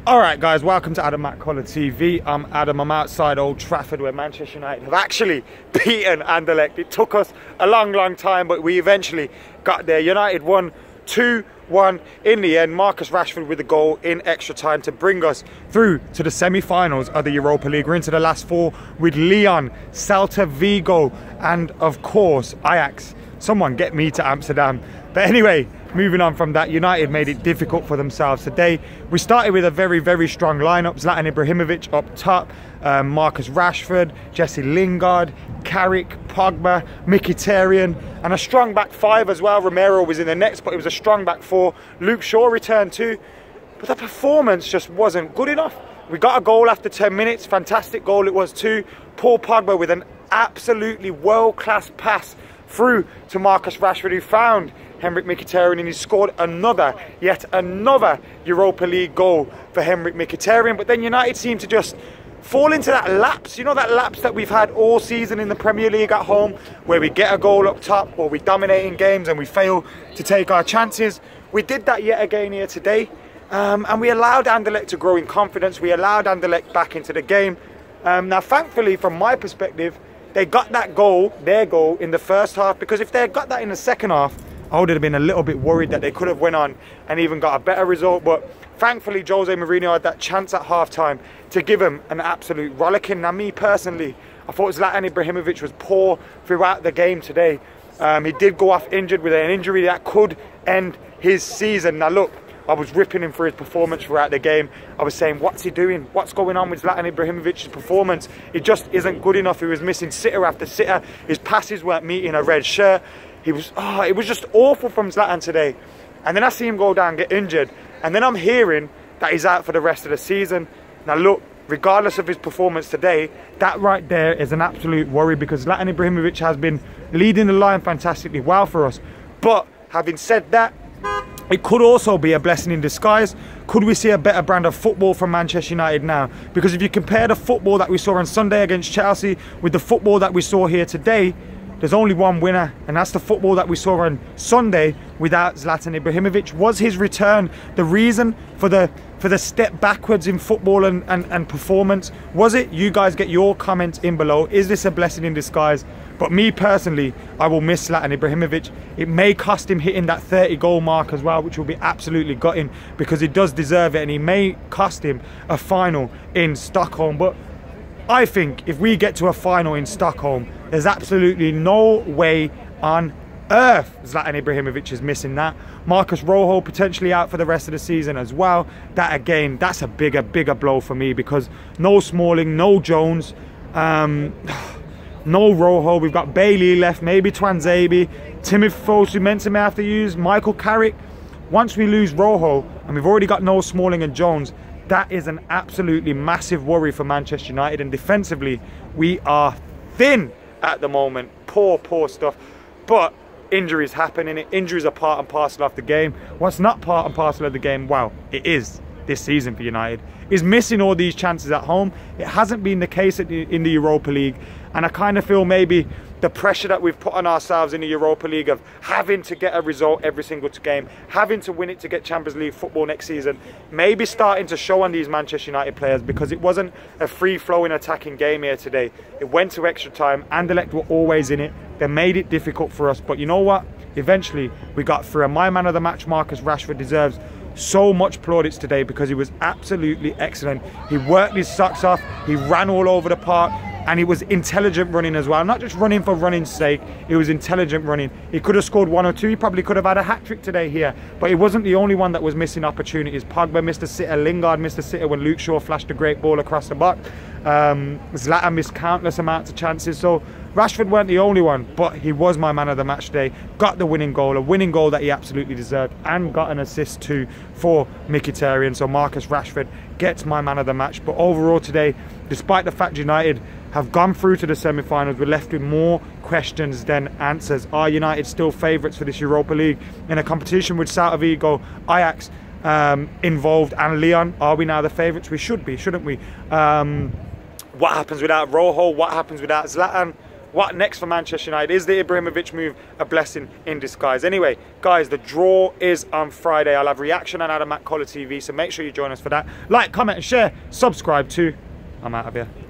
Alright guys, welcome to Adam McKola TV. I'm Adam, I'm outside Old Trafford where Manchester United have actually beaten Anderlecht. It took us a long time, but we eventually got there. United won 2-1 in the end. Marcus Rashford with a goal in extra time to bring us through to the semi-finals of the Europa League. We're into the last four with Lyon, Celta Vigo and of course Ajax. Someone get me to Amsterdam. But anyway, moving on from that, United made it difficult for themselves today. We started with a very strong lineup. Zlatan Ibrahimovic up top, Marcus Rashford, Jesse Lingard, Carrick, Pogba, Mkhitaryan, and a strong back five as well. Romero was in the next, but it was a strong back four. Luke Shaw returned too, but the performance just wasn't good enough. We got a goal after 10 minutes, fantastic goal it was too. Paul Pogba with an absolutely world-class pass through to Marcus Rashford, who found Henrik Mkhitaryan, and he scored yet another Europa League goal for Henrik Mkhitaryan. But then United seemed to just fall into that lapse, you know, that lapse that we've had all season in the Premier League at home, where we get a goal up top or we dominate in games and we fail to take our chances. We did that yet again here today, and we allowed Anderlecht to grow in confidence. We allowed Anderlecht back into the game. Now thankfully, from my perspective, they got that goal, their goal, in the first half, because if they had got that in the second half, I would have been a little bit worried that they could have went on and even got a better result. But thankfully, Jose Mourinho had that chance at half-time to give him an absolute rollicking. Now, me personally, I thought Zlatan Ibrahimovic was poor throughout the game today. He did go off injured with an injury that could end his season. Now, look, I was ripping him for his performance throughout the game. I was saying, what's he doing? What's going on with Zlatan Ibrahimovic's performance? It just isn't good enough. He was missing sitter after sitter. His passes weren't meeting a red shirt. It was just awful from Zlatan today. And then I see him go down, get injured. And then I'm hearing that he's out for the rest of the season. Now look, regardless of his performance today, that right there is an absolute worry, because Zlatan Ibrahimovic has been leading the line fantastically well for us. But having said that, it could also be a blessing in disguise. Could we see a better brand of football from Manchester United now? Because if you compare the football that we saw on Sunday against Chelsea with the football that we saw here today, there's only one winner, and that's the football that we saw on Sunday without Zlatan Ibrahimovic. Was his return the reason for the step backwards in football and performance? Was it? You guys get your comments in below. Is this a blessing in disguise? But me personally, I will miss Zlatan Ibrahimovic. It may cost him hitting that 30 goal mark as well, which will be absolutely gutting, because he does deserve it, and he may cost him a final in Stockholm. But I think if we get to a final in Stockholm, there's absolutely no way on earth Zlatan Ibrahimovic is missing that. Marcus Rojo potentially out for the rest of the season as well. That again, that's a bigger blow for me, because no Smalling, no Jones, no Rojo. We've got Bailey left, maybe Twanzebe, Timothy Fosu Mensah may have to use, Michael Carrick. Once we lose Rojo, and we've already got no Smalling and Jones, that is an absolutely massive worry for Manchester United. And defensively, we are thin at the moment. Poor stuff. But injuries happen, and injuries are part and parcel of the game. What's not part and parcel of the game, well, it is this season for United, is missing all these chances at home. It hasn't been the case in the Europa League, and I kind of feel maybe the pressure that we've put on ourselves in the Europa League of having to get a result every single game, having to win it to get Champions League football next season, maybe starting to show on these Manchester United players, because it wasn't a free-flowing attacking game here today. It went to extra time. Anderlecht were always in it. They made it difficult for us, but you know what? Eventually we got through, and my man of the match, Marcus Rashford, deserves so much plaudits today, because he was absolutely excellent. He worked his socks off, he ran all over the park, and he was intelligent running as well. Not just running for running's sake, it was intelligent running. He could have scored one or two, he probably could have had a hat-trick today here, but he wasn't the only one that was missing opportunities. Pogba missed a sitter, Lingard missed a sitter when Luke Shaw flashed a great ball across the box. Zlatan missed countless amounts of chances, so Rashford weren't the only one, but he was my man of the match today. Got the winning goal, a winning goal that he absolutely deserved, and got an assist too for Mkhitaryan. So Marcus Rashford gets my man of the match. But overall today, despite the fact United have gone through to the semi-finals, we're left with more questions than answers. Are United still favourites for this Europa League in a competition with Celta Vigo, Ajax involved, and Lyon? Are we now the favourites? We should be, shouldn't we? What happens without Rojo? What happens without Zlatan? what next for Manchester United? Is the Ibrahimovic move a blessing in disguise? Anyway, guys, the draw is on Friday. I'll have reaction on Adam McKola TV, so make sure you join us for that. Like, comment, and share. Subscribe too. I'm out of here.